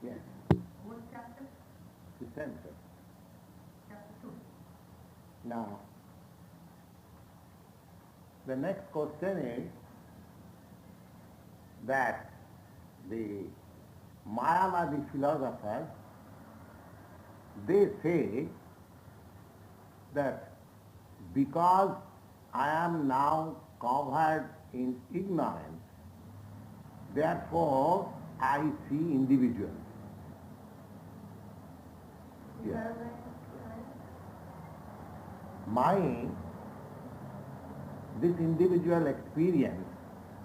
Yes. What chapter? The center. Chapter 2. Now, the next question is that the Mayavadi philosophers, they say that because I am now covered in ignorance, therefore I see individuals. Yeah. This individual experience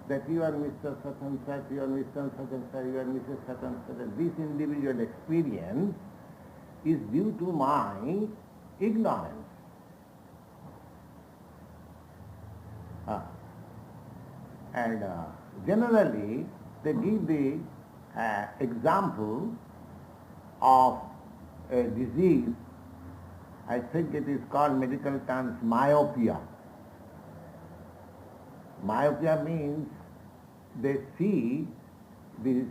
that you are Mr. Such and such, you are Mr. Such and such, you are Mrs. Such and such, this individual experience is due to my ignorance. And generally they give the example of a disease, I think it is called medical terms myopia. Myopia means they see this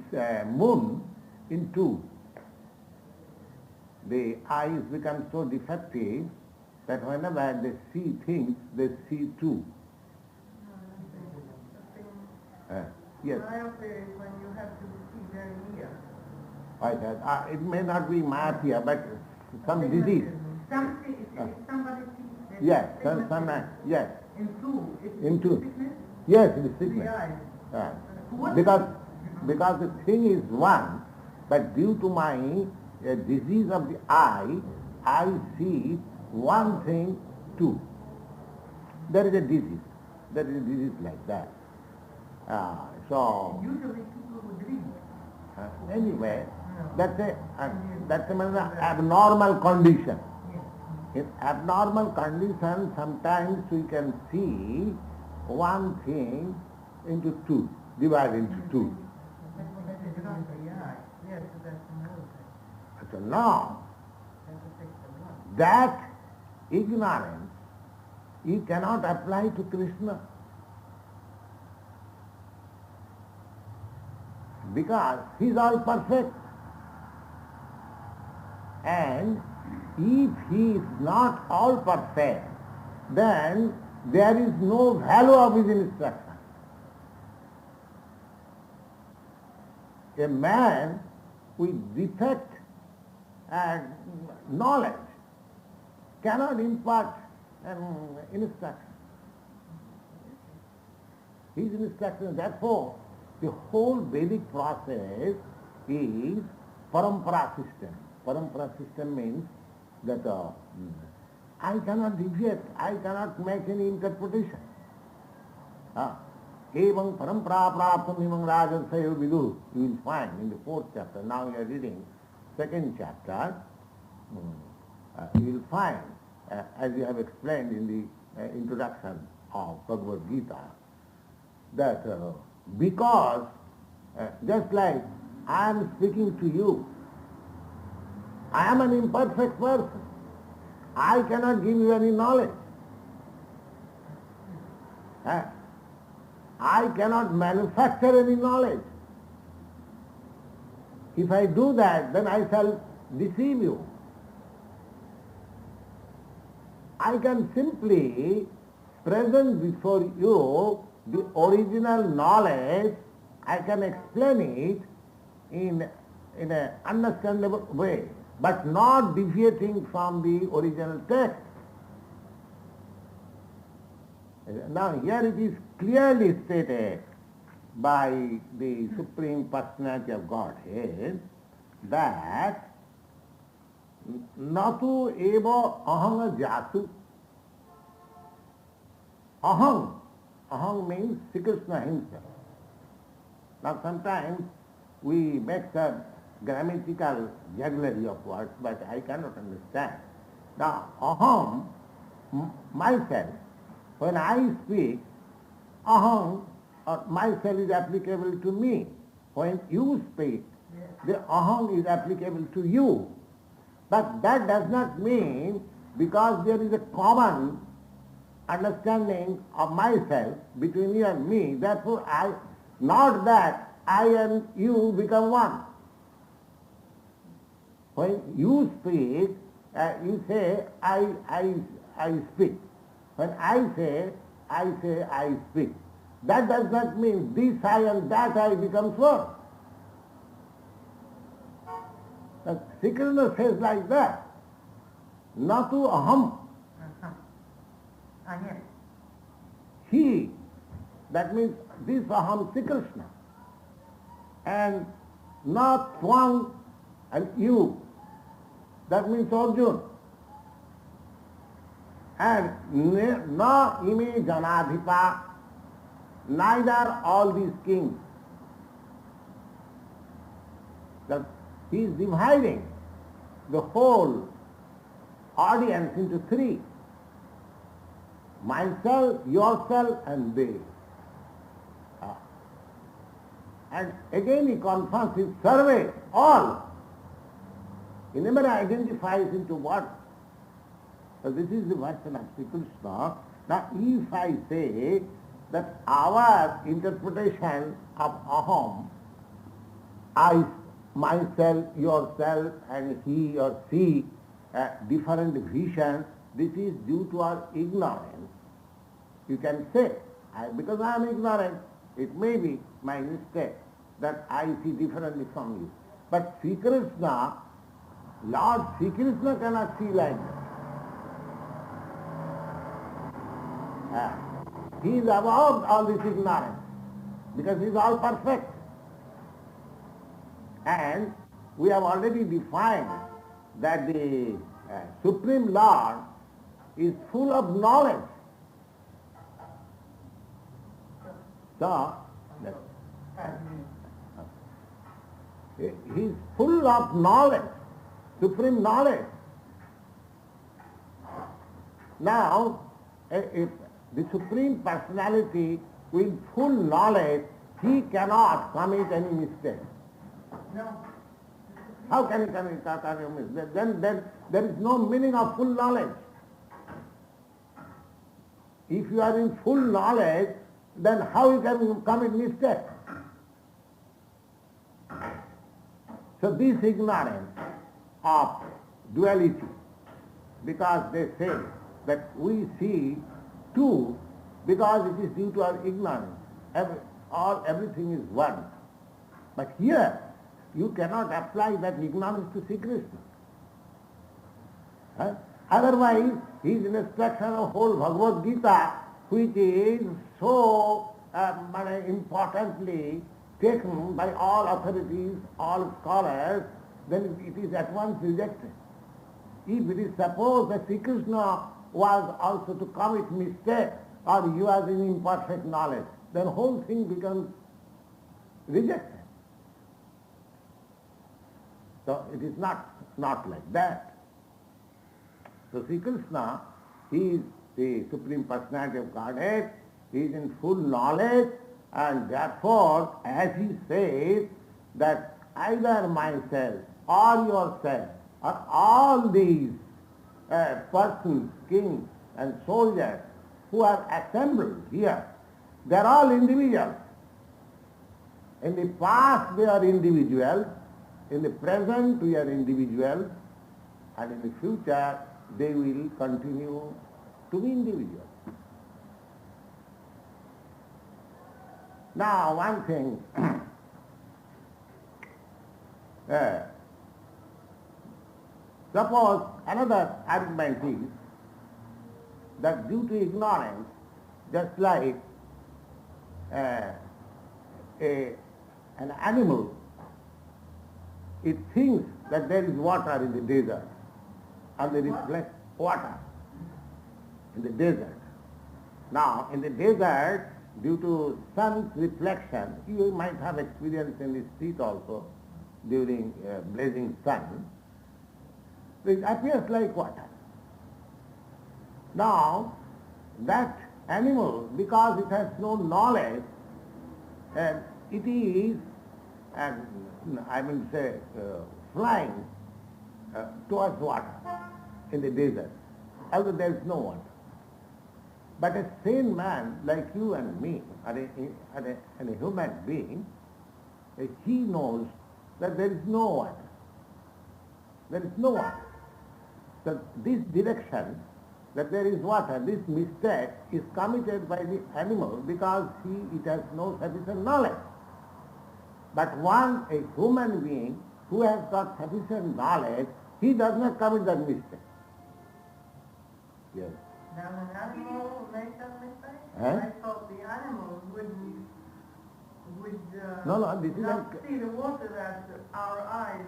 moon in two. The eyes become so defective that whenever they see things, they see two. Yes. Myopia is when you have to see very near. It may not be myopia, but some disease. Somebody sees. Yes, yes. In two. Sickness? Yes, it is sickness. The Because the thing is one, but due to my disease of the eye, I see one thing two. There is a disease. There is a disease like that. Usually people who drink. Anyway, that's a abnormal condition. In abnormal condition, sometimes we can see one thing into two, divided into two. So now, that ignorance you cannot apply to Krishna. Because he is all perfect. And if he is not all perfect, then there is no value of his instruction. A man with defect and knowledge cannot impart an instruction. His instruction, therefore, the whole Vedic process is parampara system. Parampara system means that I cannot deviate, I cannot make any interpretation. Evam parampara praptam imam rajan sayo vidu. You will find in the 4th chapter. Now you are reading 2nd chapter. You will find, as you have explained in the introduction of Bhagavad Gita, that because just like I am speaking to you, I am an imperfect person. I cannot give you any knowledge. I cannot manufacture any knowledge. If I do that, then I shall deceive you. I can simply present before you the original knowledge. I can explain it in an understandable way, but not deviating from the original text. Now here it is clearly stated by the Supreme Personality of Godhead that natu eva ahanga jatu. Ahang means Sri Krishna himself. Now sometimes we make some grammatical jugglery of words, but I cannot understand. Now aham, myself, when I speak, aham, myself is applicable to me. When you speak, the aham is applicable to you. But that does not mean because there is a common understanding of myself between you and me, therefore not that I and you become one. When you speak, you say, I speak. When I say, I speak. That does not mean this I and that I becomes one. Sri Krishna says like that. Natu aham. Yes. He, that means this aham Sri Krishna. And not Twang and you, that means Arjuna. And na ime janadhipa, neither all these kings. That he is dividing the whole audience into three. Myself, yourself and they. And again he confirms his survey, all. He never identifies into what. So this is the version of Sri Krishna. Now if I say that our interpretation of aham, I, myself, yourself and he or she, different vision, this is due to our ignorance. You can say, because I am ignorant, it may be my mistake that I see differently from you. But Sri Krishna, Lord Sri Krishna cannot see like that. He is above all this ignorance because he is all perfect. And we have already defined that the Supreme Lord is full of knowledge. So, he is full of knowledge, supreme knowledge. Now, if the Supreme Personality with full knowledge, he cannot commit any mistake. No. How can he commit any mistake? Then there is no meaning of full knowledge. If you are in full knowledge, then how you can commit mistake? So this ignorance of duality, because they say that we see two because it is due to our ignorance. Everything is one. But here you cannot apply that ignorance to Sri Krishna. Otherwise, his instruction of whole Bhagavad Gita, which is so importantly taken by all authorities, all scholars, then it is at once rejected. If it is supposed that Sri Krishna was also to commit mistake or he was in imperfect knowledge, then whole thing becomes rejected. So it is not like that. So Sri Krishna, he is the Supreme Personality of Godhead, he is in full knowledge, and therefore, as he says, that either myself or yourself or all these persons, kings and soldiers who are assembled here, they are all individuals. In the past they are individuals, in the present we are individuals, and in the future they will continue to be individuals. Now one thing, suppose another argument is that due to ignorance, just like an animal, it thinks that there is water in the desert, and there is water in the desert. Now, in the desert, due to sun's reflection, you might have experienced in the street also during blazing sun, it appears like water. Now, that animal, because it has no knowledge, it is, flying towards water in the desert, although there is no water. But a sane man like you and me, and a human being, he knows that there is no water. There is no water. So this direction, that there is water, this mistake is committed by the animal because it has no sufficient knowledge. But a human being who has got sufficient knowledge, he does not commit that mistake. Yes. Now an animal makes that mistake? Eh? I thought the animal would No, this is not see the water that our eyes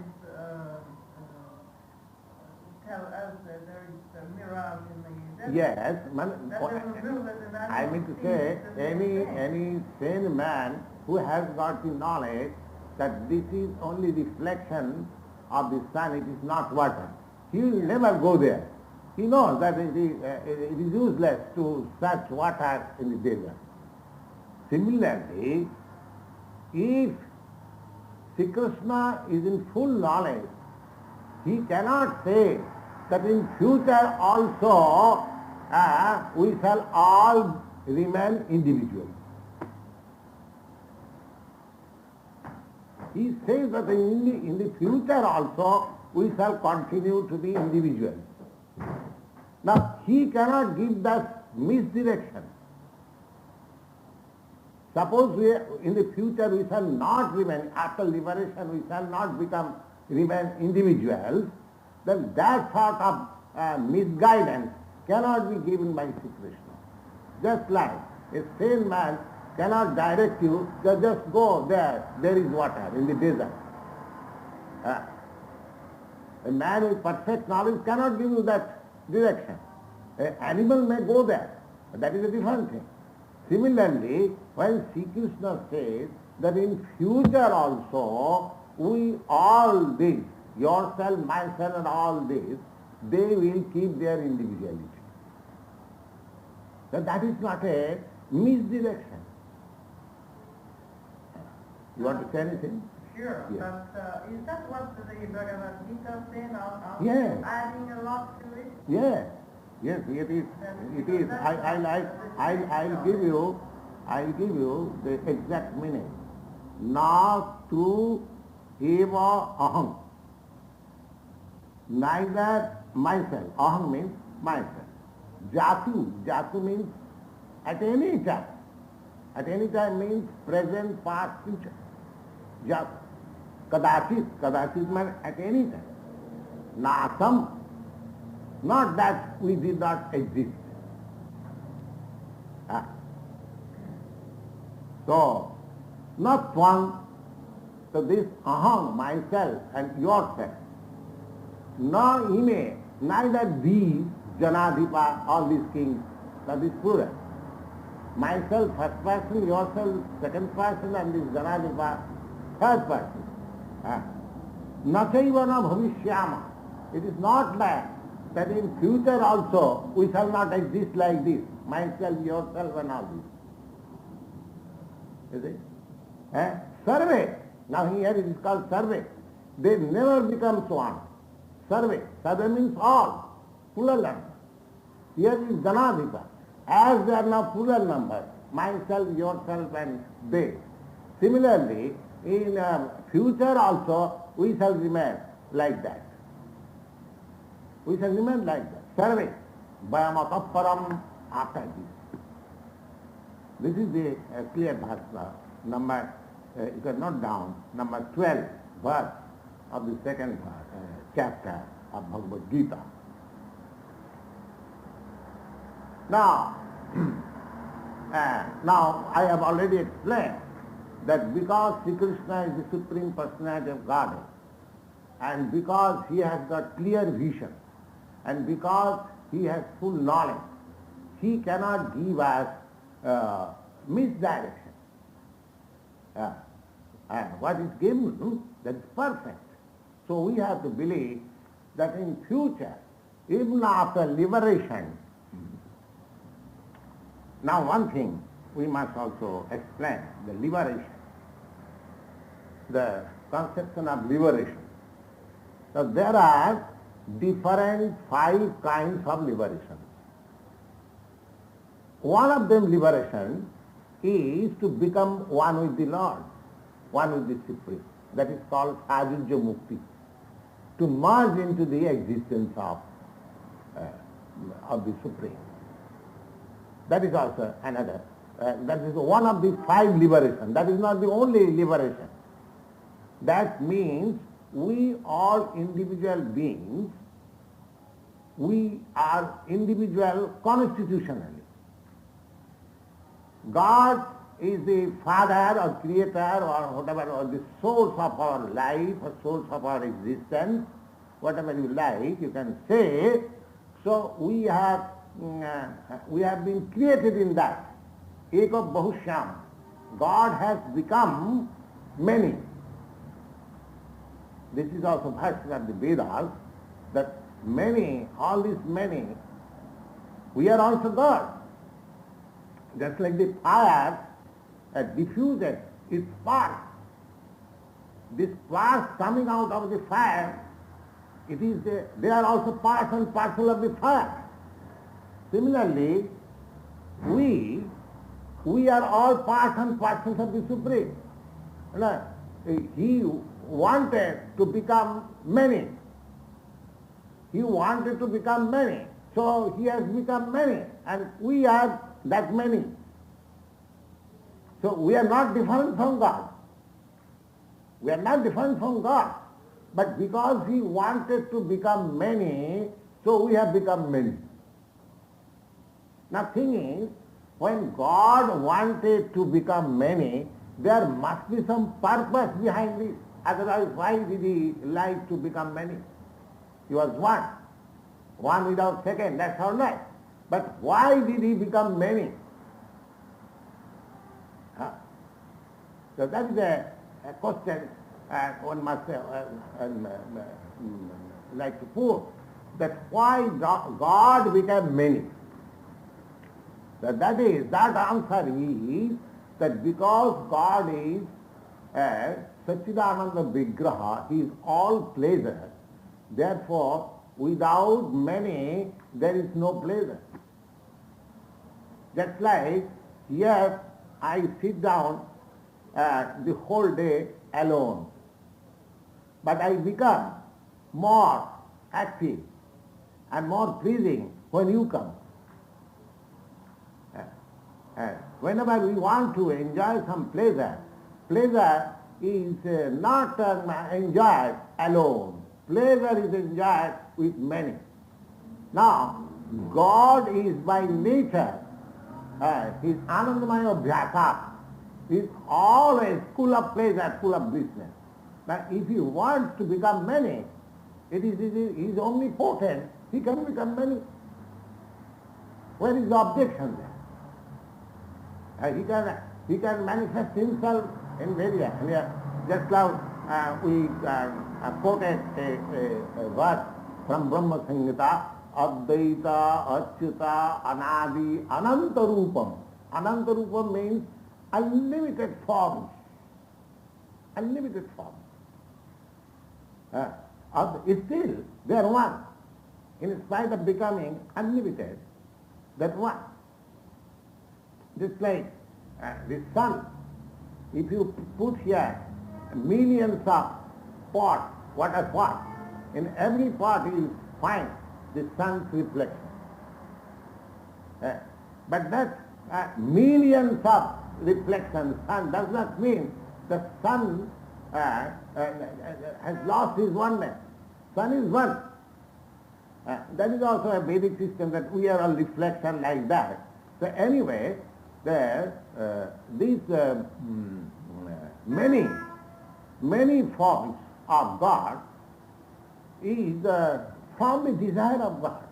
tell us that there is a mirage in the desert. Yes, That doesn't prove that an animal I mean to sees say, the same thing. any sane man who has got the knowledge that this is only reflection of the sun, it is not water, he will never go there. He knows that it is useless to search water in the desert. Similarly, if Sri Krishna is in full knowledge, he cannot say that in future also we shall all remain individuals. He says that in the future also we shall continue to be individuals. Now he cannot give that misdirection. Suppose in the future we shall not remain, after liberation we shall not remain individuals, then that sort of misguidance cannot be given by Sri Krishna. Just like a sane man cannot direct you, just go there is water in the desert. A man with perfect knowledge cannot give you that direction. An animal may go there, but that is a different thing. Similarly, when Sri Krishna says that in future also we all this, yourself, myself and all this, they will keep their individuality. So that is not a misdirection. You want to say anything? Sure, Yes. but is that what the Bhagavad Gita says? Yes. Adding a lot to it? Yes, it is. It is. I'll give you the exact meaning. Na tu eva aham. Neither myself. Aham means myself. Jatu means at any time. At any time means present, past, future. Jatu. Kadachit means at any time. Nasam, not that we did not exist. So, not one. So this aham, myself and yourself. No ime, neither these, Janadhipa, all these kings, that is plural. Myself, first person, yourself, second person, and this Janadhipa, third person. Nachaiva na bhavishyama. It is not that in future also we shall not exist like this, myself, yourself and all this. Is it? Survey. Now here it is called survey. They never become one. Survey. Survey means all. Plural number. Here is Janadhipa. As they are now plural number, myself, yourself and they. Similarly, in future also we shall remain like that. We shall remain like that. Survey. Vayamata param after this. This is the clear bhasna. Number, you can note down, number 12 verse of the second chapter of Bhagavad Gita. Now, I have already explained that because Sri Krishna is the Supreme Personality of Godhead, and because he has got clear vision, and because he has full knowledge, he cannot give us misdirection. And what is given, that is perfect. So we have to believe that in future, even after liberation, now one thing we must also explain, the liberation, the conception of liberation. So there are different 5 kinds of liberation. One of them liberation is to become one with the Lord, one with the Supreme. That is called Sajujya Mukti. to merge into the existence of the Supreme. That is also another. That is one of the 5 liberations. That is not the only liberation. That means we all individual beings, we are individual constitutionally. God is the father or creator or whatever, or the source of our life or source of our existence, whatever you like, you can say. So we have been created in that. Eka Bahushyam. God has become many. This is also verse of the Vedas, that many, all these many, we are also God. Just like the fire diffuses its spark. This spark coming out of the fire, they are also part and parcel of the fire. Similarly, we are all part and parcels of the Supreme. He wanted to become many. He wanted to become many. So he has become many, and we are that many. So we are not different from God. We are not different from God. But because he wanted to become many, so we have become many. Now thing is, when God wanted to become many, there must be some purpose behind it. Otherwise, why did he like to become many? He was one. One without second, that's all right. But why did he become many? So that is a question one must like to put, that why God became many. That answer is that because God is Satchidananda Vigraha, he is all pleasure, therefore without many there is no pleasure. Just like here I sit down the whole day alone, but I become more active and more pleasing when you come. Whenever we want to enjoy some pleasure, pleasure is not enjoyed alone. Pleasure is enjoyed with many. Now, God is by nature, His Anandamaya Abhyasa, is always full of pleasure, full of blissness. Now, if He wants to become many, He is omnipotent, He can become many. Where is the objection there? He can manifest Himself in various. Just now we quoted a verse from Brahma Samhita, Advaita, Achyuta, Anadi, Anantarupam. Anantarupam means unlimited forms. Unlimited forms. Still, they are one. In spite of becoming unlimited, that one. Just like the sun, if you put here millions of pots, water pots, in every pot you will find the sun's reflection. But that millions of reflections, sun does not mean the sun has lost his oneness. Sun is one. That is also a Vedic system, that we are a reflection like that. So anyway, these many forms of God is from the desire of God.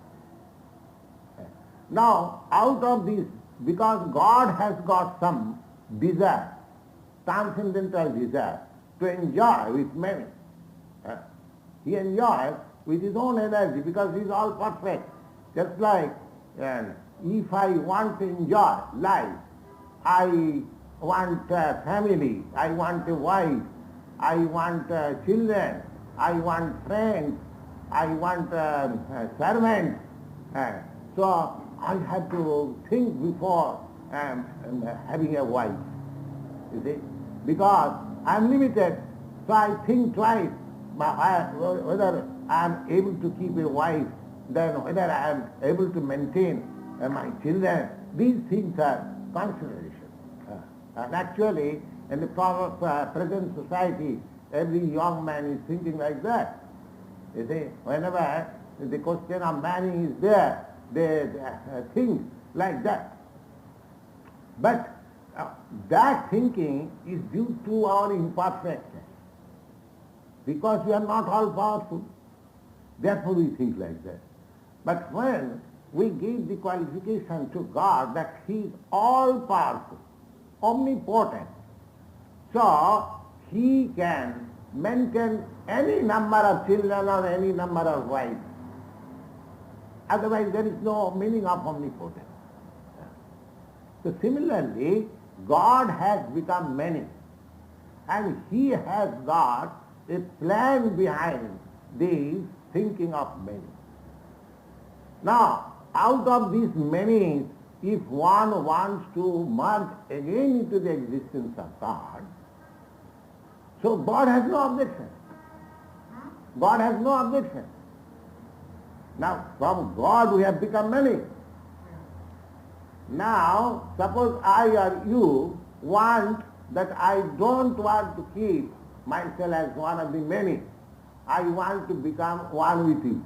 Now, out of this, because God has got some desire, transcendental desire, to enjoy with many. He enjoys with his own energy because he is all perfect. Just like if I want to enjoy life, I want a family, I want a wife, I want children, I want friends, I want servants. So I have to think before having a wife, you see. Because I am limited, so I think twice whether I am able to keep a wife, then whether I am able to maintain my children, these things are considerations. And actually, in the present society, every young man is thinking like that. You see, whenever the question of marrying is there, they think like that. But that thinking is due to our imperfection. Because we are not all powerful, therefore we think like that. But when we give the qualification to God that He is all powerful, omnipotent, so He can maintain any number of children or any number of wives. Otherwise there is no meaning of omnipotence. So similarly, God has become many, and He has got a plan behind the thinking of many. Now, out of these many, if one wants to merge again into the existence of God, so God has no objection. God has no objection. Now, from God we have become many. Now, suppose I or you want that I don't want to keep myself as one of the many. I want to become one with you.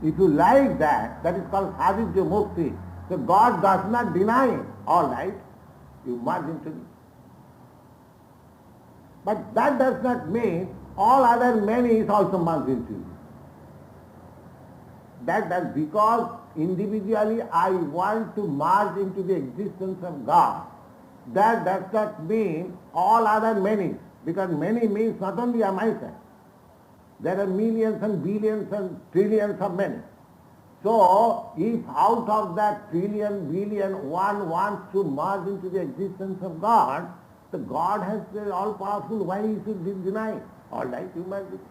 If you like that, that is called sadhya mukti. So God does not deny it. All right, you merge into it. But that does not mean all other many is also merged into you. That because individually I want to merge into the existence of God. That does not mean all other many, because many means not only myself. There are millions and billions and trillions of many. So, if out of that trillion, billion, one wants to merge into the existence of God, the God has the all-powerful, why he should deny? All right, you merge it.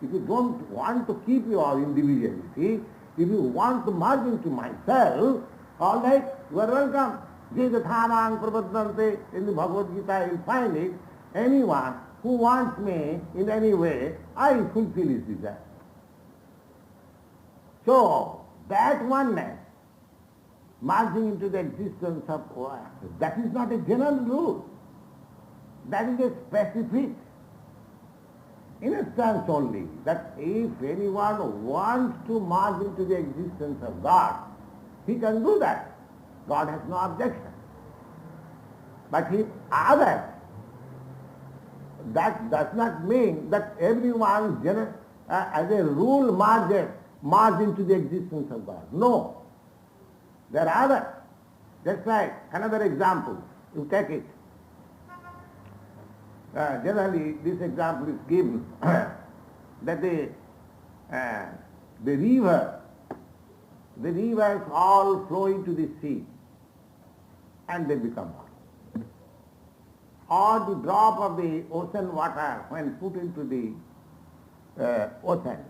If you don't want to keep your individuality, if you want to merge into myself, all right, you are welcome. Gītā prapadante, in the Bhagavad Gita you will find it. Anyone who wants me in any way, I fulfill his desire. So, that oneness, merging into the existence of God, that is not a general rule. That is a specific instance only, that if anyone wants to merge into the existence of God, he can do that. God has no objection. But if others, that does not mean that everyone as a rule merge into the existence of God. No. There are others. Just like another example, you take it. Generally this example is given that the rivers all flow into the sea and they become one. Or the drop of the ocean water when put into the ocean,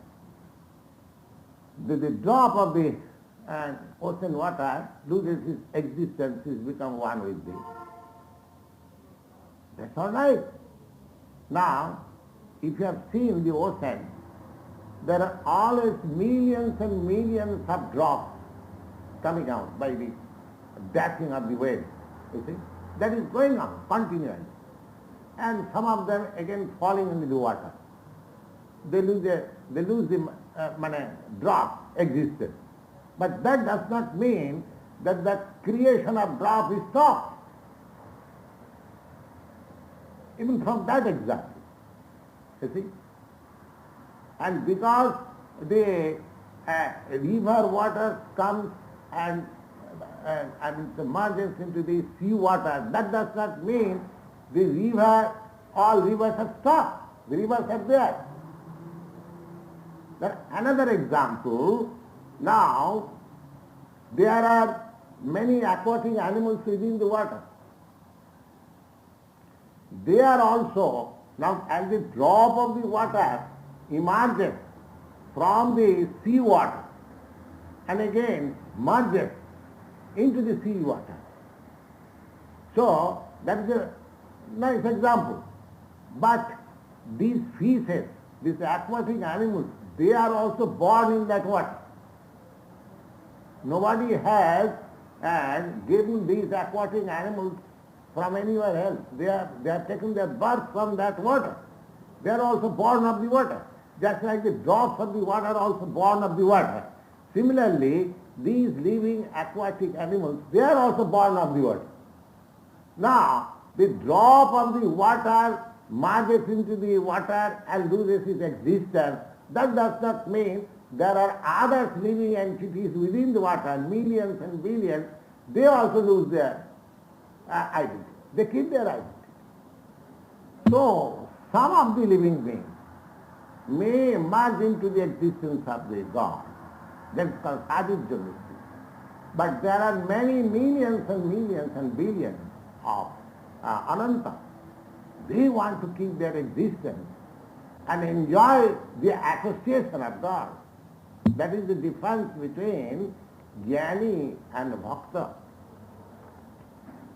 the drop of the ocean water loses its existence, is become one with the. That's all right. Now, if you have seen the ocean, there are always millions and millions of drops coming out by the dashing of the waves. You see? That is going on continually. And some of them again falling into the water. They lose the drop existence. But that does not mean that the creation of drop is stopped. Even from that example, you see. And because the river water comes and merges into the sea water, that does not mean the river, all rivers have stopped. The rivers are there. Then another example, now there are many aquatic animals within the water. They are also, now as the drop of the water emerges from the sea water and again merges into the sea water. So that is a nice example. But these fishes these aquatic animals, they are also born in that water. Nobody has given these aquatic animals from anywhere else. They have taken their birth from that water. They are also born of the water. Just like the drops of the water are also born of the water. Similarly, these living aquatic animals, they are also born of the water. Now, the drop of the water merges into the water and loses its existence. That does not mean there are other living entities within the water, millions and billions. They also lose their identity. They keep their identity. So, some of the living beings may merge into the existence of the God. That's called sadhujya. But there are many millions and millions and billions of ananta. They want to keep their existence and enjoy the association of God. That is the difference between jnani and bhakta.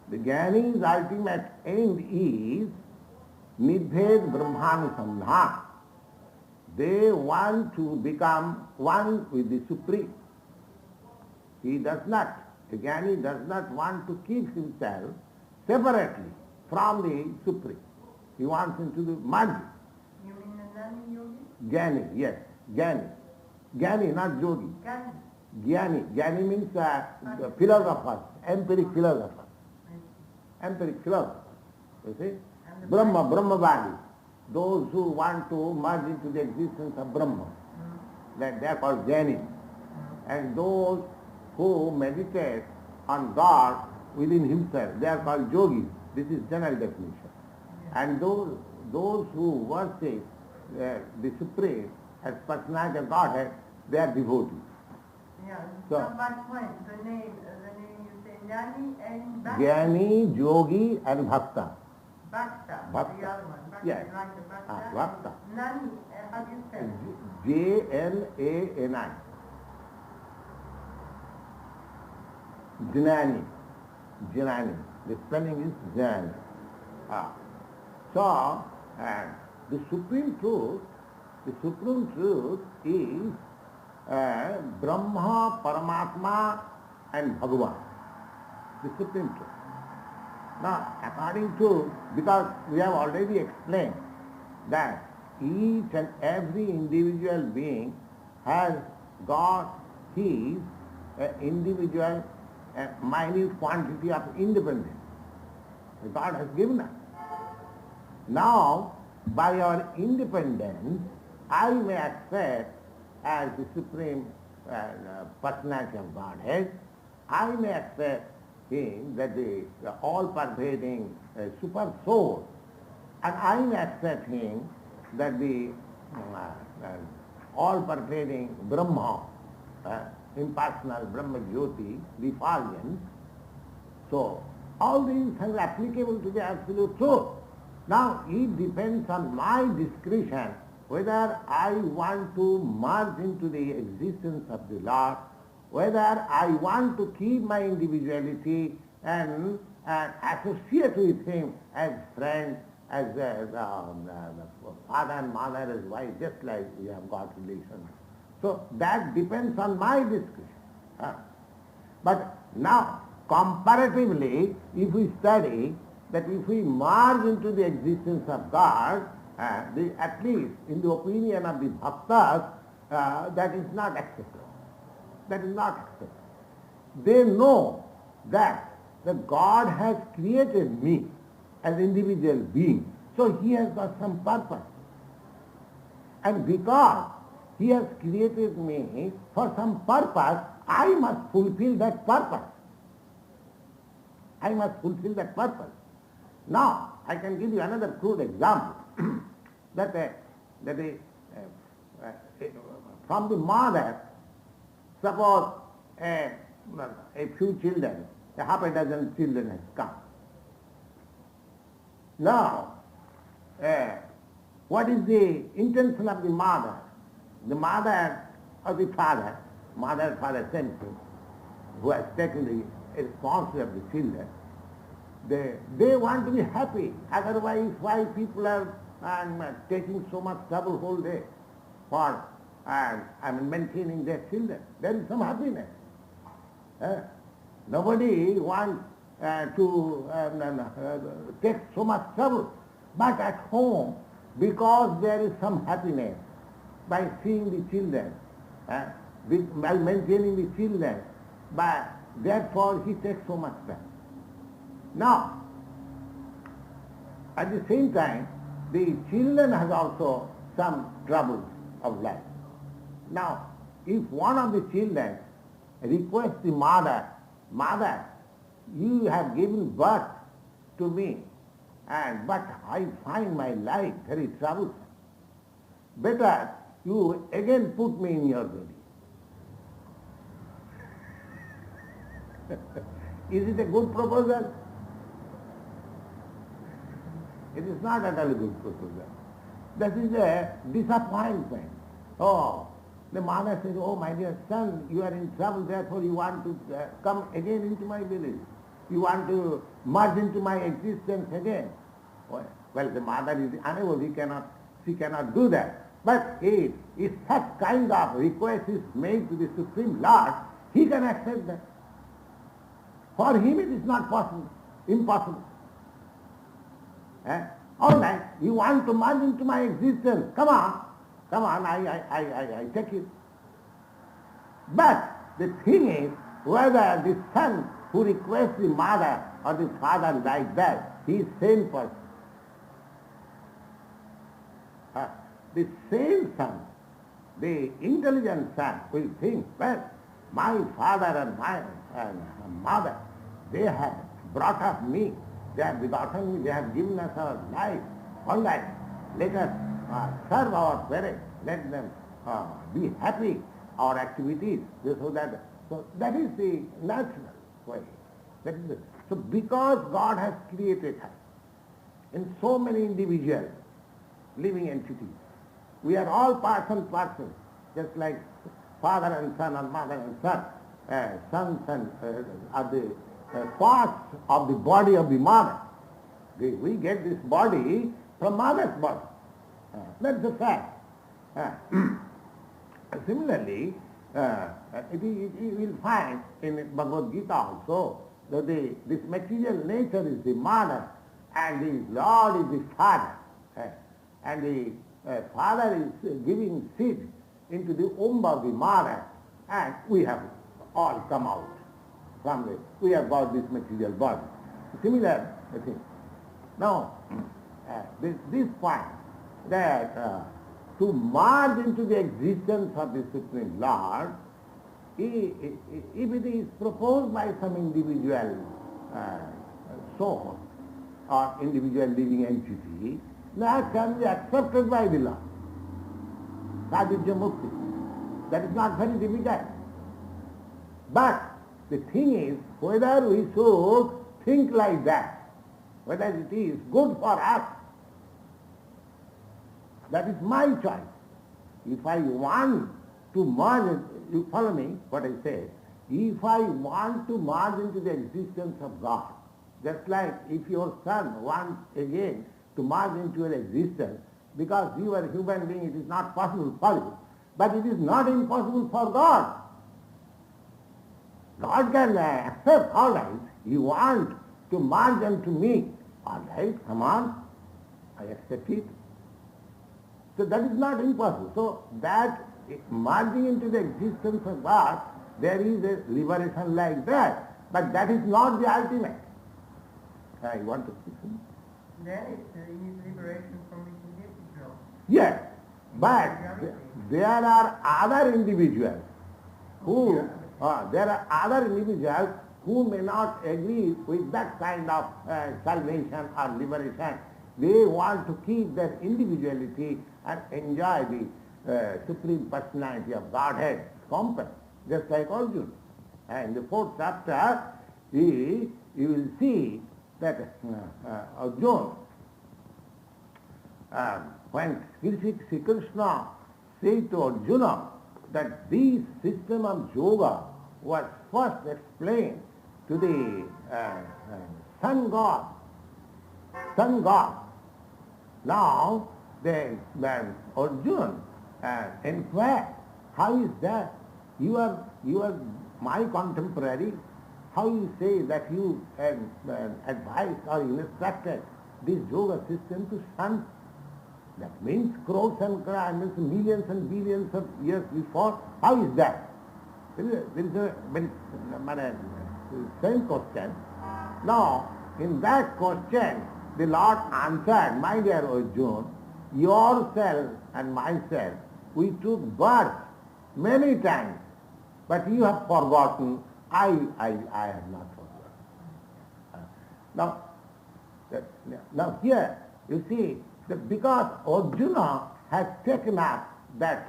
The jnani's ultimate end is nidbhed brahmanusandhan. They want to become one with the Supreme. He does not, the jnani does not want to keep himself separately from the Supreme. He wants him to be merged. You mean the Nani yogi? Jnani, yes, jnani. Jnani, not yogi. Gandhi. Jnani. Jnani means philosophers, empiric philosophers. Empiric philosophers, you see. Brahmavadi. Those who want to merge into the existence of Brahma. That they are called jnani. And those who meditate on God within himself, they are called yogis. This is general definition. And those who worship the Supreme as personality of Godhead, they are devotees. Yeah, So, from what point? The name you say Jnani and Bhakta. Jnani, yogi and bhakta. Bhakta. Bhakta. The other one. Bhakta, Yes. like the Bhakta. Bhakta. Nani, how do you spell it? Jnani. Jnani. Jnani. The spelling is Jnani. So, the supreme truth is Brahma, Paramatma and Bhagavan. The supreme truth. Now, according to, because we have already explained that each and every individual being has got his individual minute quantity of independence. God has given us. Now, by our independence, I may accept as the supreme personality of Godhead, I may accept him that the all-pervading super soul, and I may accept him that the all-pervading Brahma, impersonal Brahma Jyoti, the effulgence. So, all these are applicable to the absolute truth. Now, it depends on my discretion whether I want to merge into the existence of the Lord, whether I want to keep my individuality and associate with him as friend, as father and mother, as wife, just like we have got relations. So that depends on my discretion. But now, comparatively, if we study that if we merge into the existence of God, at least in the opinion of the bhaktas, that is not acceptable. That is not acceptable. They know that the God has created me as individual being, so he has got some purpose. And because he has created me for some purpose, I must fulfill that purpose. I must fulfill that purpose. Now, I can give you another crude example that from the mother, suppose a few children, half a dozen children has come. Now, what is the intention of the mother? The mother or the father, mother, father, same thing, who has taken the responsibility of the children, they want to be happy. Otherwise, why people are and taking so much trouble whole day for maintaining their children. There is some happiness. Nobody wants to take so much trouble. But at home, because there is some happiness by seeing the children, by maintaining the children, but therefore he takes so much time. Now, at the same time, the children has also some troubles of life. Now, if one of the children requests the mother, "Mother, you have given birth to me, but I find my life very troublesome. Better you again put me in your belly." Is it a good proposal? It is not at all a good proposal. That is a disappointment. Oh, the mother says, "Oh, my dear son, you are in trouble, therefore you want to come again into my village. You want to merge into my existence again." Well, the mother is unable, she cannot do that. But if such kind of request is made to the Supreme Lord, he can accept that. For him it is not possible, impossible. All right, you want to merge into my existence, come on, I take it. But the thing is, whether the son who requests the mother or the father like that, he is sane person. The sane son, the intelligent son will think, well, my father and my mother, they have brought up me, they have begotten me, they have given us our life. All right, let us serve our parents, let them be happy, our activities, so that is the natural way. So because God has created us in so many individual living entities, we are all parts and parcels, just like father and son or mother and son. Sons and are the parts of the body of the mother. We get this body from mother's body. That's the fact. Similarly, you will find in Bhagavad Gita also that this material nature is the mother and the Lord is the father. And the father is giving seed into the womb of the mother, and we have all come out from it. We have got this material body. Similar thing. Now, this point that to merge into the existence of the Supreme Lord, if it is proposed by some individual soul or individual living entity, that can be accepted by the Lord. Sadhya Mukti. That is not very difficult. But the thing is, whether we should think like that, whether it is good for us, that is my choice. If I want to merge, you follow me what I say, if I want to merge into the existence of God, just like if your son wants again to merge into your existence, because you are a human being, it is not possible for you, but it is not impossible for God. God can accept, all right, you want to merge unto me, all right, come on, I accept it. So that is not impossible. So that merging into the existence of God, there is a liberation like that, but that is not the ultimate. I want to see. Then it is liberation from the individual. Yes, but there are other individuals who may not agree with that kind of salvation or liberation. They want to keep their individuality and enjoy the Supreme Personality of Godhead company, just like Arjuna. And in the 4th chapter, you will see that Arjuna, when Sri Krishna said to Arjuna that this system of yoga was first explained to the sun god, Now, Arjuna inquired, how is that? You are my contemporary. How you say that you advised or instructed this yoga system to sons? That means crores and crores, millions and billions of years before. How is that? There is a very same question. Now, in that question, the Lord answered, my dear Arjuna, yourself and myself, we took birth many times, but you have forgotten. I have not forgotten. Now here, you see, that because Arjuna has taken up that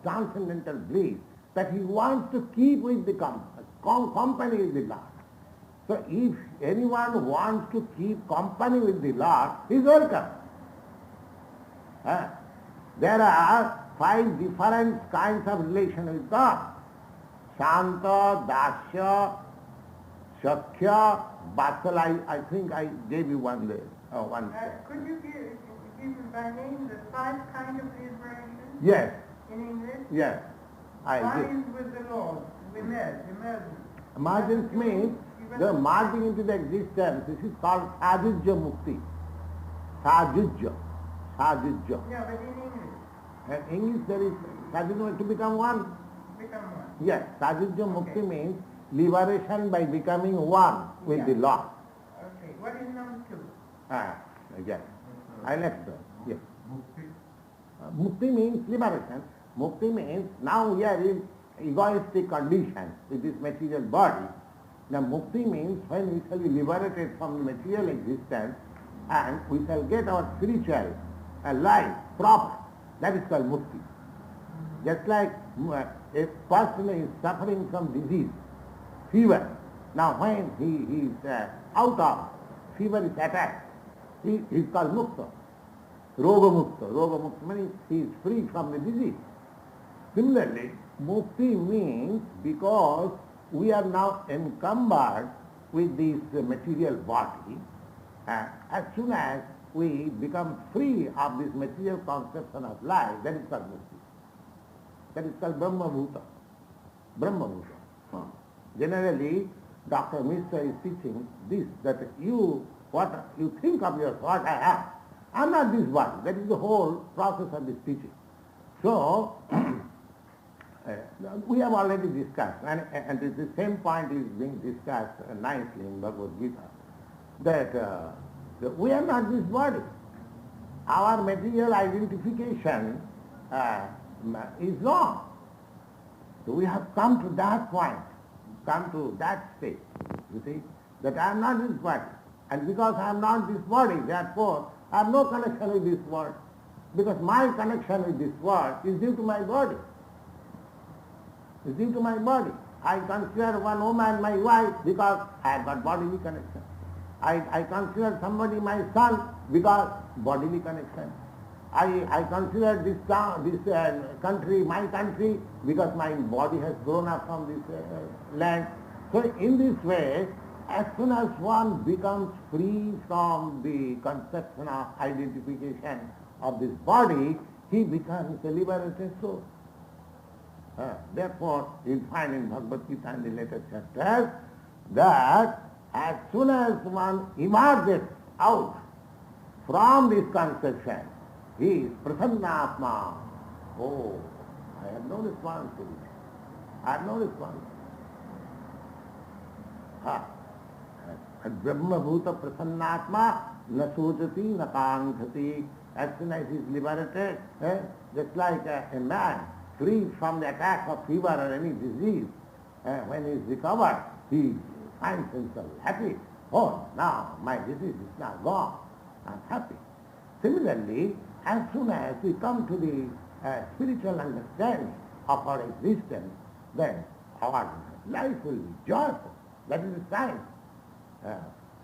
transcendental bliss, that he wants to keep with the company with the Lord. So if anyone wants to keep company with the Lord, he is welcome. There are 5 different kinds of relation with God. Shanta, Dasya, Shakya, Vatsala. I think I gave you one day. Could you give by name the 5 kinds of liberation? Yes. In English? Yes. One is with the Lord, emergence. Emergence means the merging into the existence. This is called Sajujya Mukti. Sajujya. Yeah, but in English? In English there is Sajujya to become one. Become one. Yes. Sajujya Mukti means liberation by becoming one with the Lord. Okay. What is number 2? Yes. I'll explain. Yes. Mukti means liberation. Mukti means now we are in egoistic condition with this material body. Now mukti means when we shall be liberated from the material existence and we shall get our spiritual life proper. That is called mukti. Just like a person is suffering from disease, fever. Now when he is out of fever is attacked, he is called mukta. Roga mukta. Roga mukta means he is free from the disease. Similarly, mukti means because we are now encumbered with this material body, as soon as we become free of this material conception of life, that is called mukti. That is called Brahma Bhuta. Brahma Bhuta. Generally, Dr. Mishra is teaching this, that what you think of yourself, what I am. I am not this body. That is the whole process of this teaching. So, we have already discussed, and the same point is being discussed nicely in Bhagavad Gita, that we are not this body. Our material identification is wrong. So we have come to that point, come to that state, you see, that I am not this body. And because I am not this body, therefore, I have no connection with this world. Because my connection with this world is due to my body. Is due to my body. I consider one woman my wife because I have got bodily connection. I consider somebody my son because bodily connection. I consider this country my country because my body has grown up from this land. So in this way, as soon as one becomes free from the conception of identification of this body, he becomes a liberated soul. Therefore, you find in Bhagavad Gita in the later chapters that as soon as one emerges out from this conception, he is prasannatma. Oh, I have no responsibility. I have no responsibility. And Brahma Bhuta prasannatma na sojati na kanthati. As soon as he is liberated, just like a man freed from the attack of fever or any disease, when he is recovered, he finds himself happy. Oh, now my disease is now gone. I am happy. Similarly, as soon as we come to the spiritual understanding of our existence, then our life will be joyful. That is the sign.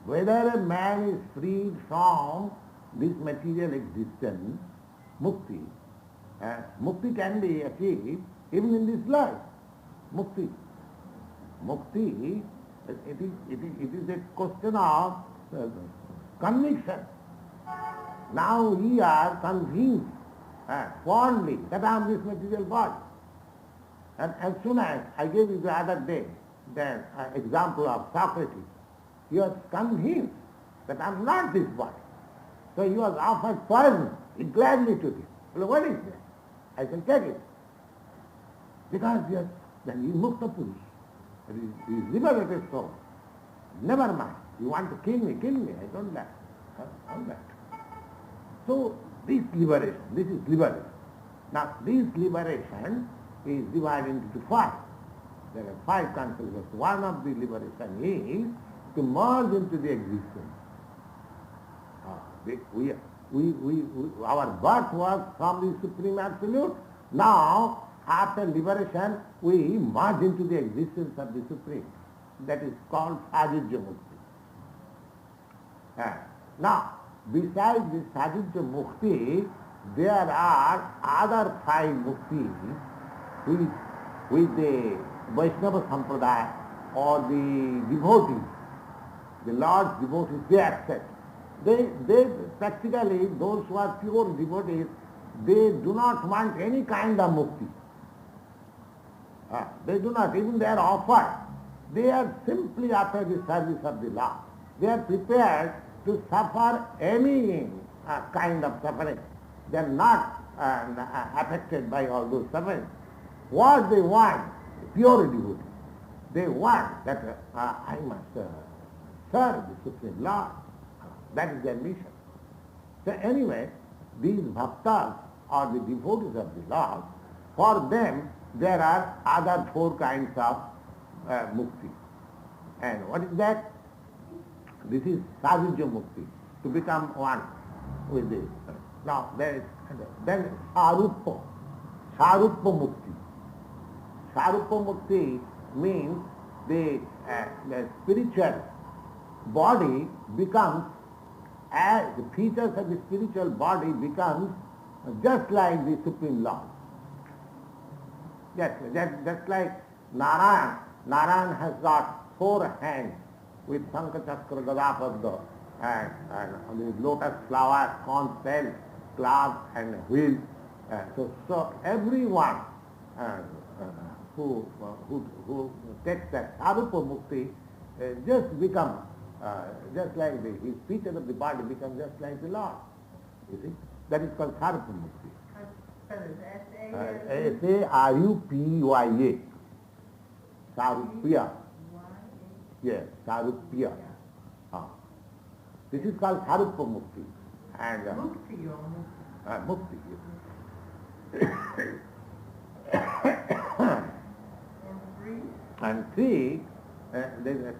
Whether a man is freed from this material existence, mukti, mukti can be achieved even in this life. Mukti. It is a question of conviction. Now we are convinced fondly that I am this material body. And as soon as I gave you the other day the example of Socrates, he was convinced that I am not this body. So he was offered poison. He gladly took it. Well, what is that? I can take it. Because yes, then he is Mukta Purush. He is liberated soul. Never mind. You want to kill me, I don't like all that. So this is liberation. Now this liberation is divided into five. There are five concepts. One of the liberation is to merge into the existence. Our birth was from the Supreme Absolute. Now, after liberation, we merge into the existence of the Supreme. That is called Sajujya Mukti. Now, besides the Sajujya Mukti, there are other five muktis which the Vaisnava Sampradaya or the devotees, the Lord's devotees, they accept. They practically, those who are pure devotees, they do not want any kind of mukti. They do not, even they are offered. They are simply after the service of the Lord. They are prepared to suffer any kind of suffering. They are not affected by all those sufferings. What they want, pure devotee, they want that I must serve the Supreme Lord. That is their mission. So anyway, these bhaktas or the devotees of the Lord, for them there are other four kinds of mukti. And what is that? This is Sajujya Mukti, to become one with this. Now there is then Saruppa Mukti. Saruppa Mukti means the spiritual body becomes, as the features of the spiritual body becomes just like the Supreme Lord. Yes, just like Narayan. Narayan has got four hands with Shankha Chakra Gadapadda and the lotus flower, conch shell, cloud and wheel. So everyone who takes that Sarupa Mukti just become just like his features of the body become just like the Lord. You see? That is called Sarupa Mukti. S-A-R-U-P-Y-A. Sarupya. Yes, Sarupya. This is called Sarupa Mukti. And Mukti or Mukti. And three, there are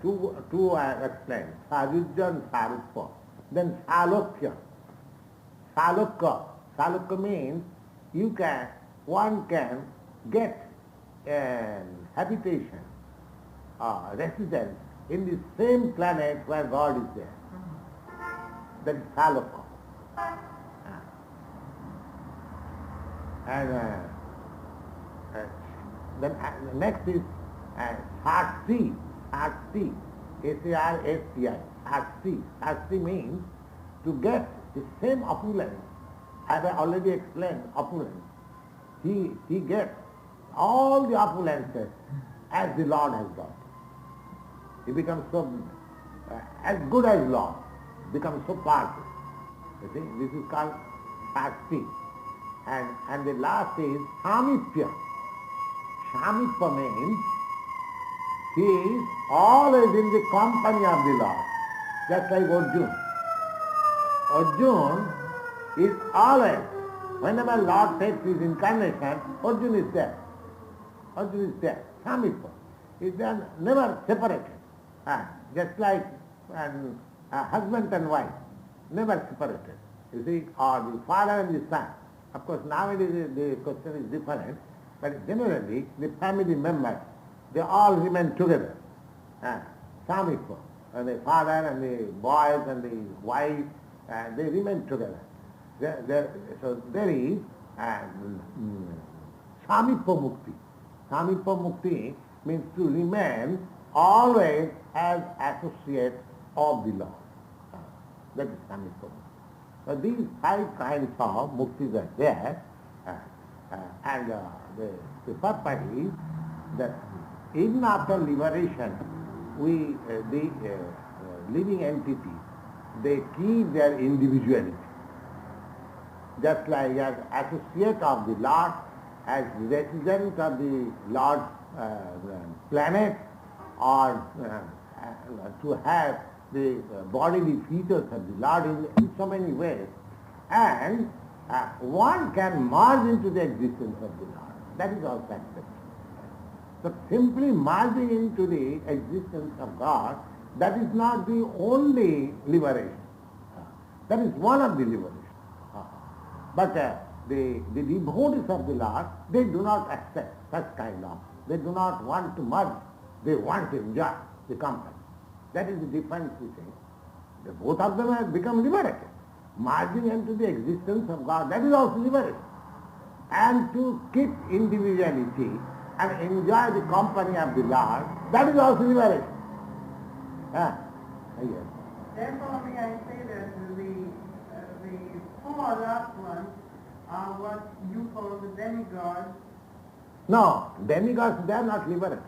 two I have explained, Sajujya and Sarupa. Then Salokya. Salokya means one can get habitation, residence in the same planet where God is there. That is Salokya. And then next is Sarsti. Sarsti. S-A-R-S-T-I. Sarsti. Sarsti means to get the same opulence. As I already explained, opulence. He gets all the opulences as the Lord has got. He becomes so as good as Lord, becomes so powerful. You see, this is called Sarsti. And the last is Samipya. Samipya means he is always in the company of the Lord, just like Arjuna. Arjuna is always, whenever Lord takes his incarnation, Arjuna is there. Arjuna is there. Samipya. He is never separated. Just like husband and wife, never separated. You see, or the father and the son. Of course, nowadays the question is different, but generally the family members, they all remain together. Samipya. And the father and the boys and the wife, they remain together. So there is Samipya Mukti. Samipya Mukti means to remain always as associate of the Lord. That is Samipya Mukti. So these 5 kinds of muktis are there, and the purpose is that even after liberation, the living entities, they keep their individuality. Just like as associate of the Lord, as resident of the Lord's planet, or to have the bodily features of the Lord in so many ways, and one can merge into the existence of the Lord. That is also accepted. So simply merging into the existence of God, that is not the only liberation. That is one of the liberations. But the devotees of the Lord, they do not accept such kind of. They do not want to merge. They want to enjoy the company. That is the difference between. Both of them have become liberated. Merging into the existence of God, that is also liberation. And to keep individuality and enjoy the company of the Lord, that is also liberation. Yes. Therefore, may I say that the 4 last ones are what you call the demigods. No, demigods, they are not liberated.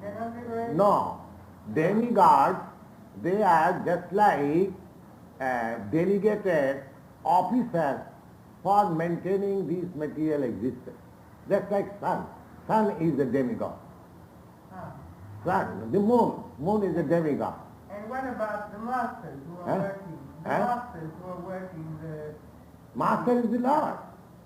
They are not liberated? No. Demigods, they are just like delegated officers for maintaining this material existence. Just like sun. Sun is a demigod. Sun, the moon is a demigod. And what about the masters who are working? The masters who are working the... Master is the Lord.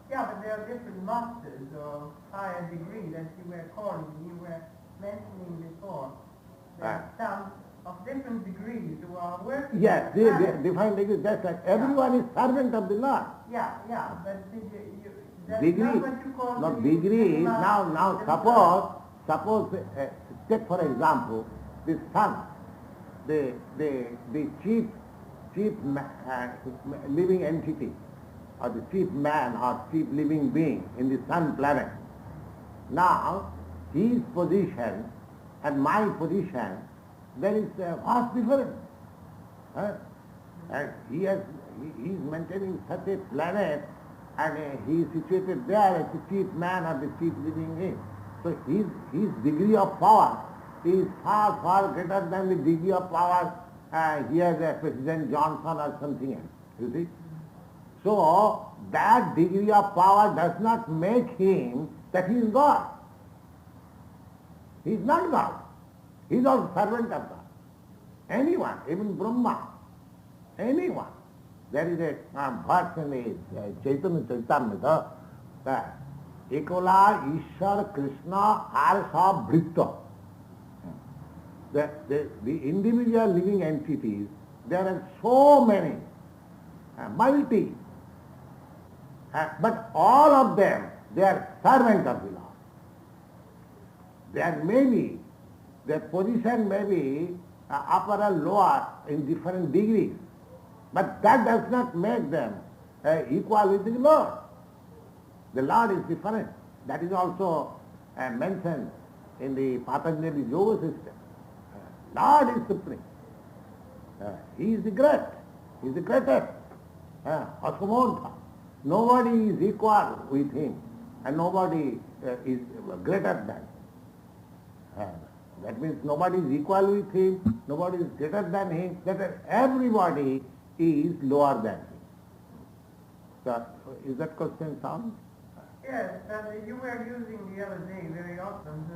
Yeah, but there are different masters of higher degree that you were calling, you were mentioning before. There are some of different degrees who are working. Yes, they define degrees. That's like everyone is servant of the Lord. Yeah, but that's Degree, not what you call not the degree. master. Now suppose, take for example, the sun, the chief living entity, or the chief man or chief living being in the sun planet. Now, his position and my position, there is a vast difference. And he is maintaining such a planet, and he is situated there as the chief man or the chief living being. So his degree of power is far, far greater than the degree of power here as President Johnson or something else. You see? So that degree of power does not make him that he is God. He is not God. He is also servant of God. Anyone, even Brahma, anyone. There is a verse in the Chaitanya Charitamrita that Ekola Ishwar Krishna Arsa Bhritta. The individual living entities, there are so many, multi, but all of them, they are servants of the Lord. There may be, their position may be upper or lower in different degrees, but that does not make them equal with the Lord. The Lord is different. That is also mentioned in the Patanjali Yoga system. Lord is supreme. He is the great. He is the greatest. Asamodha. Nobody is equal with him, and nobody is greater than. That means nobody is equal with him, nobody is greater than him, that everybody is lower than him. So, is that question sound? Yes, you were using the other day very often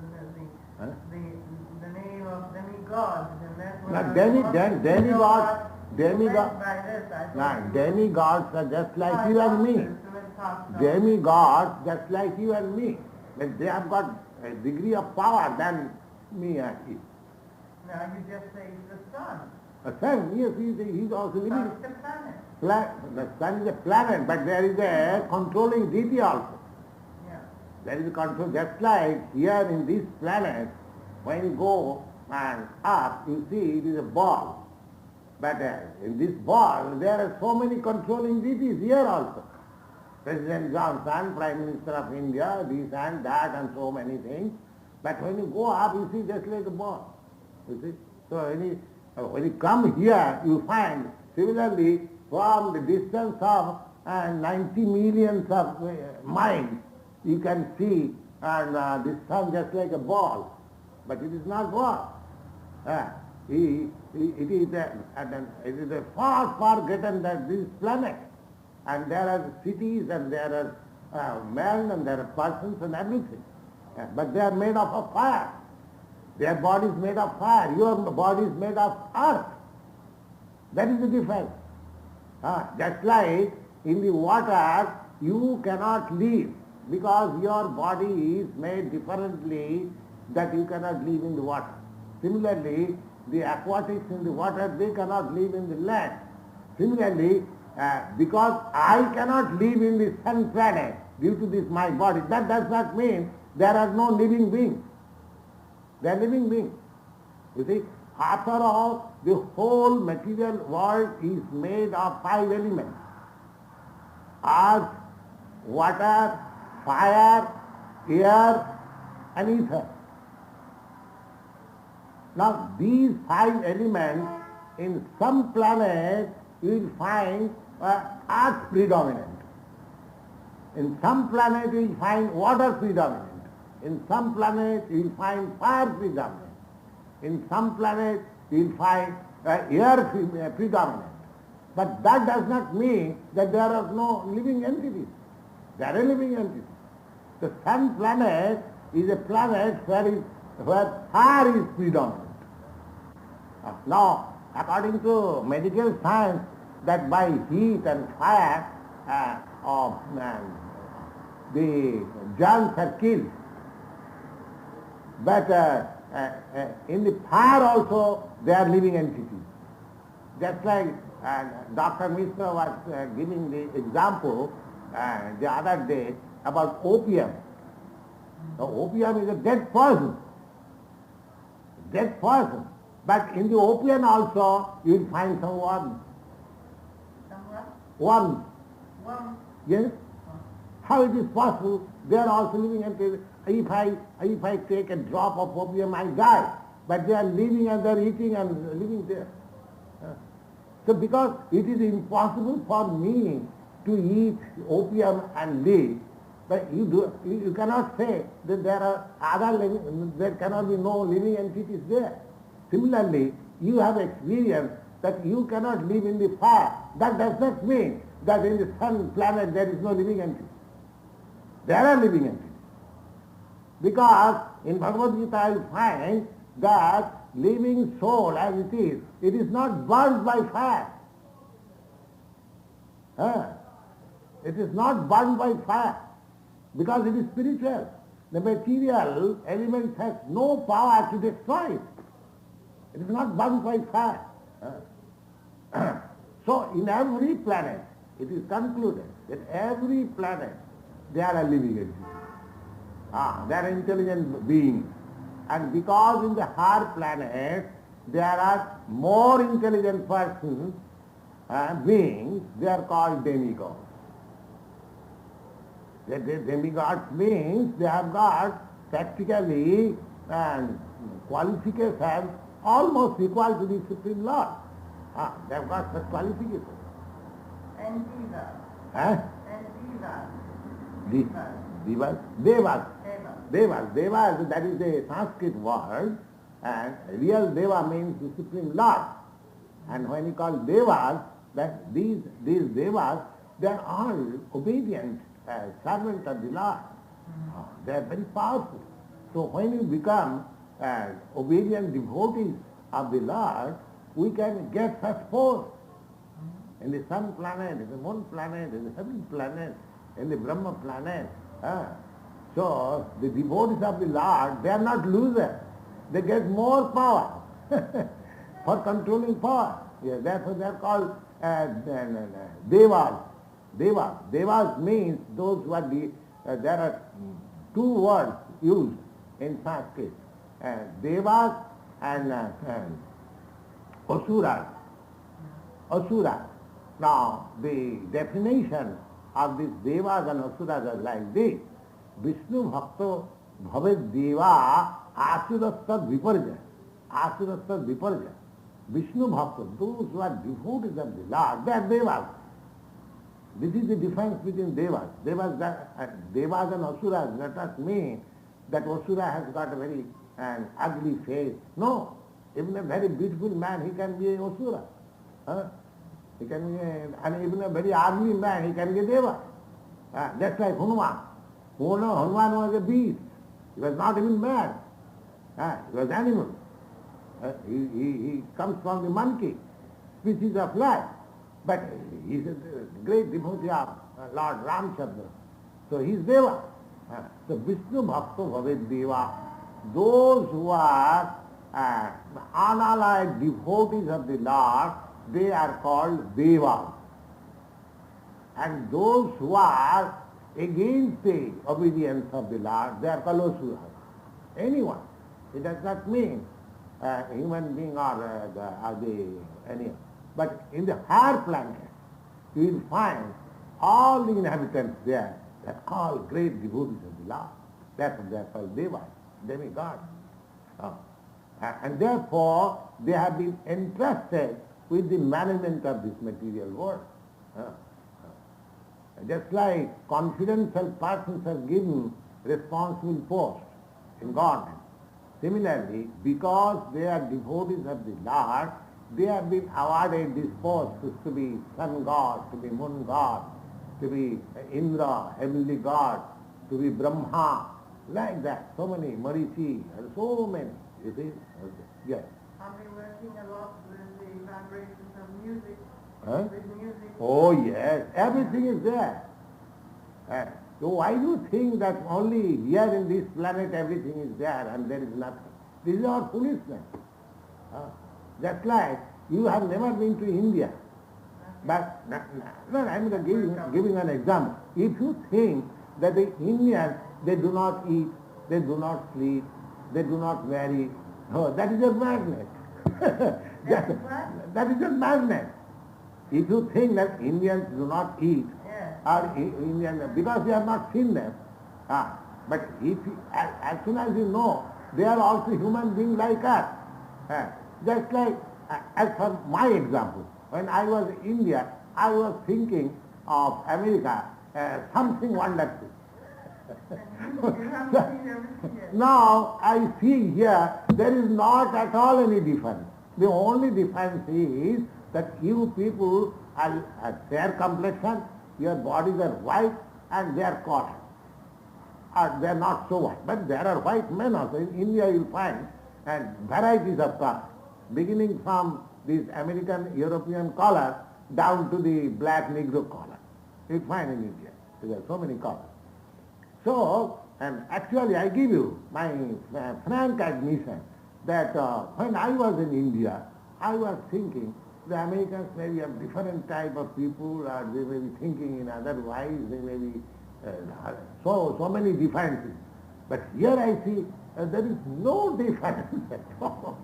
the name of demigods, and that's what demigods are just like you and me. Demigods just like you and me. But they have got a degree of power than me and he. Now you just say the sun. A sun, yes, he's also living. Sun is the planet. The sun is a planet, but there is a controlling deity also. Yeah. There is a control, just like here in this planet, when you go and up, you see it is a ball. But in this ball, there are so many controlling deities here also. President Johnson, Prime Minister of India, this and that and so many things. But when you go up, you see just like a ball. You see? So when you come here, you find, similarly, from the distance of 90 millions of miles, you can see the sun just like a ball, but it is not ball. It is a far, far greater than this planet. And there are cities and there are men and there are persons and everything. But they are made of fire. Their body is made of fire. Your body is made of earth. That is the difference. Just like in the water, you cannot live because your body is made differently that you cannot live in the water. Similarly, the aquatics in the water, they cannot live in the land. Similarly, because I cannot live in the sun planet due to this my body, that does not mean there are no living beings. They are living beings. You see, after all, the whole material world is made of 5 elements. Earth, water, fire, air and ether. Now these 5 elements, in some planets you will find earth predominant. In some planets you will find water predominant. In some planets you will find fire predominant. In some planets you will find air predominant. But that does not mean that there are no living entities. There are living entities. The sun planet is a planet where fire is predominant. Now, according to medical science, that by heat and fire, the germs are killed. But in the fire also, they are living entities. Just like Dr. Mishra was giving the example the other day about opium. Now, opium is a dead poison. Dead poison. But in the opium also, you will find some worms. Some what? Worms. Worms? Yes? How it is possible? They are also living entities. If I take a drop of opium, I die. But they are living and they are eating and living there. So because it is impossible for me to eat opium and live, but you cannot say that there are there cannot be no living entities there. Similarly, you have experienced that you cannot live in the fire. That does not mean that in the sun planet there is no living entity. There are living entities. Because in Bhagavad Gita you find that living soul as it is not burned by fire. It is not burned by fire because it is spiritual. The material element has no power to destroy it. It is not burned by fire. So in every planet, it is concluded that every planet there are living entities. There are intelligent beings. And because in the higher planets there are more intelligent persons, beings, they are called demigods. The demigods means they have got practically qualifications almost equal to the Supreme Lord. They have got such qualifications. And divas. And divas. Devas, that is a Sanskrit word, and real Deva means the Supreme Lord. And when you call Devas, that these Devas, they are all obedient servants of the Lord. They are very powerful. So when you become obedient devotees of the Lord, we can get such posts in the sun planet, in the moon planet, in the heaven planet, in the Brahma planet. So the devotees of the Lord, they are not losers. They get more power for controlling power. Yeah, therefore they are called Devas. Devas means those who are there are 2 words used in Sanskrit. Devas and Asuras. Asura. Now the definition of these Devas and Asuras are like this. Vishnu Bhakto Bhaved Deva Asurastad Viparja. Asurastad Viparja. Vishnu Bhakta, those who are devotees of the Lord, they are devas. This is the difference between devas. Devas and asuras does not mean that asura has got a very ugly face. No. Even a very beautiful man, he can be a asura. He can be and even a very ugly man, he can be a deva. Just like Hanuman. Hanuman was a beast. He was not even man. He was animal. He comes from the monkey, species of life. But he is a great devotee of Lord Ramchandra. So he is Deva. So Vishnu Bhakta Bhavet Deva. Those who are unallied devotees of the Lord, they are called Devas. And those who are against the obedience of the Lord, they are called Asuras. Anyone. It does not mean human being or anyone. But in the higher planet, you will find all the inhabitants there, they are all great devotees of the Lord. Therefore they are called Devas, demigods. And therefore they have been entrusted with the management of this material world. Just like confidential persons are given responsible posts in government. Similarly, because they are devotees of the Lord, they have been awarded these posts to be sun god, to be moon god, to be Indra, heavenly god, to be Brahma, like that. So many, Marichi, and so many. You see? Yes. I've been working a lot with the vibrations of music. With music. Oh yes, everything is there. So why do you think that only here in this planet everything is there and there is nothing? This is our foolishness. Just like you have never been to India. But I'm giving an example. If you think that the Indians, they do not eat, they do not sleep, they do not marry, that is a madness. That is a madness. If you think that Indians do not eat, or Indian, because you have not seen them, but if you, as soon as you know, they are also human beings like us. Just like, as for my example, when I was in India, I was thinking of America something wonderful. Now I see here there is not at all any difference. The only difference is that you people are fair complexion, your bodies are white and they are cotton. Or they are not so white, but there are white men also. In India you will find varieties of color, beginning from this American European color down to the black Negro color. You will find in India. There are so many colors. So, and actually I give you my frank admission that when I was in India, I was thinking the Americans may be a different type of people, or they may be thinking in otherwise, they may be so many differences. But here I see there is no difference at all.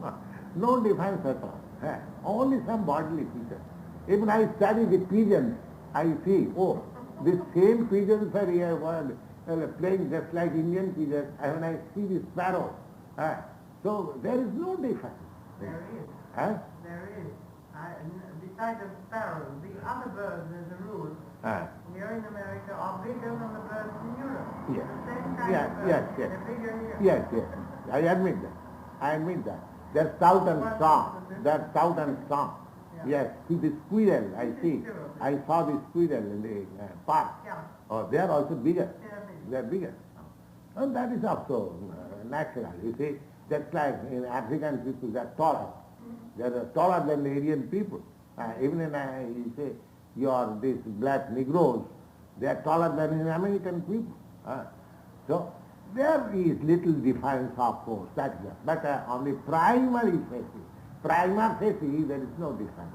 No difference at all. Only some bodily features. Even I study the pigeons, I see, oh, the same pigeons are here playing just like Indian pigeons, and when I see the sparrow. So there is no difference. There is. There is. Besides the sparrows, the other birds, as a rule, here in America are bigger than the birds in Europe. Yes. The same kind of birds. They're bigger here. Yes. I admit that. They're stout and strong. Yes. See the squirrel, I see. I saw the squirrel in the park. Yeah. Oh, they are also bigger. They're They are bigger. And that is also natural. You see, just like in African people, they are taller. They are taller than the Indian people. Even in, you say, these black Negroes, they are taller than in American people. So there is little difference, of course, that's it. But on the primary facie, there is no difference.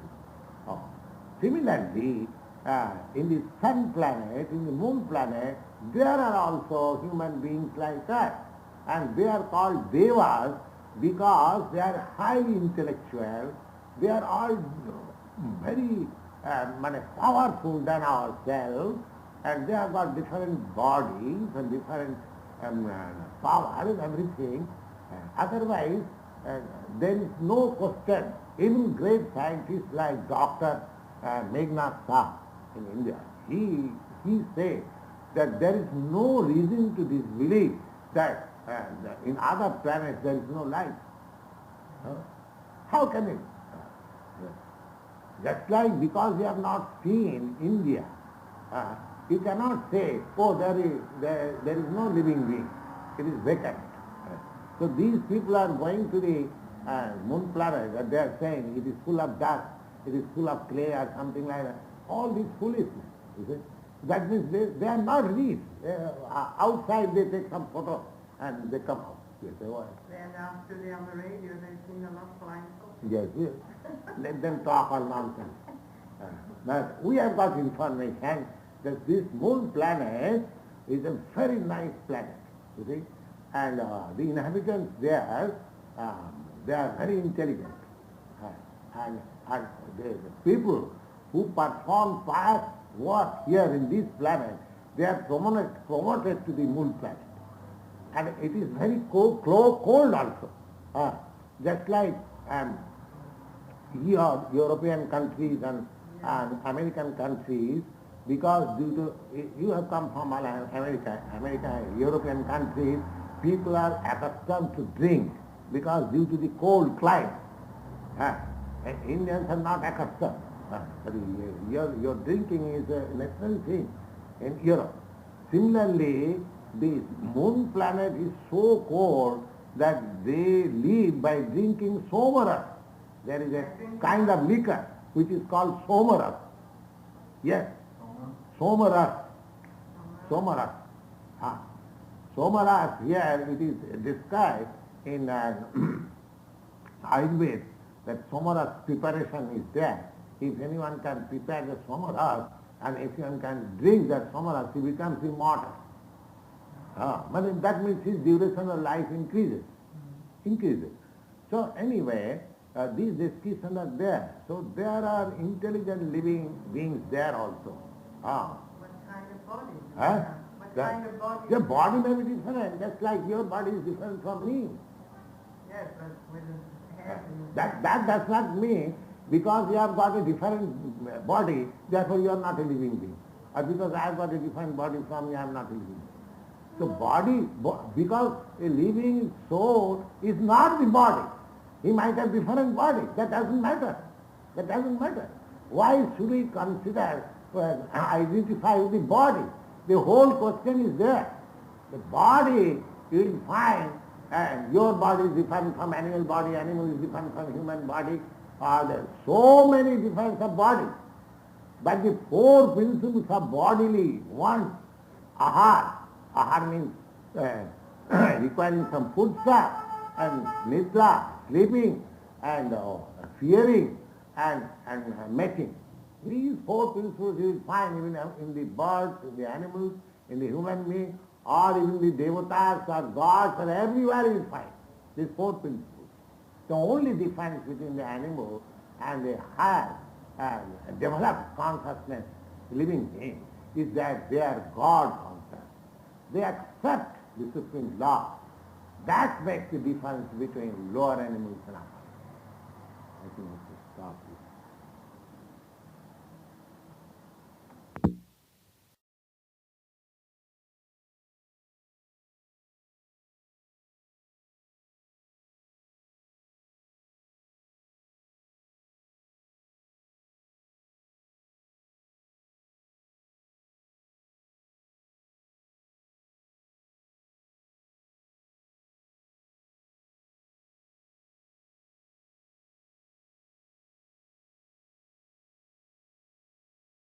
Similarly, in the sun planet, in the moon planet, there are also human beings like us. And they are called devas because they are highly intellectual, they are all very powerful than ourselves, and they have got different bodies and different power and everything. Otherwise, there is no question Even great scientists like Dr. Meghnad Shah in India, he says that there is no reason to disbelieve that in other planets there is no life. How can it? Just like because you have not seen India, you cannot say, oh, there is no living being. It is vacant. So these people are going to the moon planet, and they are saying it is full of dust, it is full of clay or something like that. All this foolishness, you see. That means they are not real. Outside they take some photo and they come out. Yes, and after they on the radio, they've seen a lot of flying saucers. Yes, yes. Let them talk all nonsense. But we have got information that this moon planet is a very nice planet, you see. And the inhabitants there, they are very intelligent. And the people who perform past work here in this planet, they are promoted to the moon planet. And it is very cold also. Just like European countries and American countries, because due to, you have come from America, European countries, people are accustomed to drink because due to the cold climate. Indians are not accustomed. Your drinking is a natural thing in Europe. Similarly, the moon planet is so cold that they live by drinking somaras. There is a kind of liquor which is called somaras. Yes, somaras. Somaras. Somaras, here it is described in Ayurveda that somaras preparation is there. If anyone can prepare the somaras and if anyone can drink that somaras, he becomes immortal. But that means his duration of life increases. So anyway, these descriptions are there. So there are intelligent living beings there also. What kind of body? What kind of body? Your body may be different, just like your body is different from me. Yes, but with a head and That does not mean because you have got a different body, therefore you are not a living being. Or because I have got a different body from you, I am not a living being. So body, because a living soul is not the body. He might have different body. That doesn't matter. That doesn't matter. Why should we consider, identify with the body? The whole question is there. The body, you will find, your body is different from animal body, animal is different from human body. There are so many differences of body. But the four principles of bodily wants, ahar means requiring some food stuff, and nidra, sleeping, and fearing, and mating. These four principles you will find even in the birds, in the animals, in the human being, or even the devotees or gods, or everywhere you will find these four principles. The only difference between the animal and the higher developed consciousness living being is that they are God conscious. They accept the supreme law. That makes the difference between lower animals and upper. I think we have to stop this.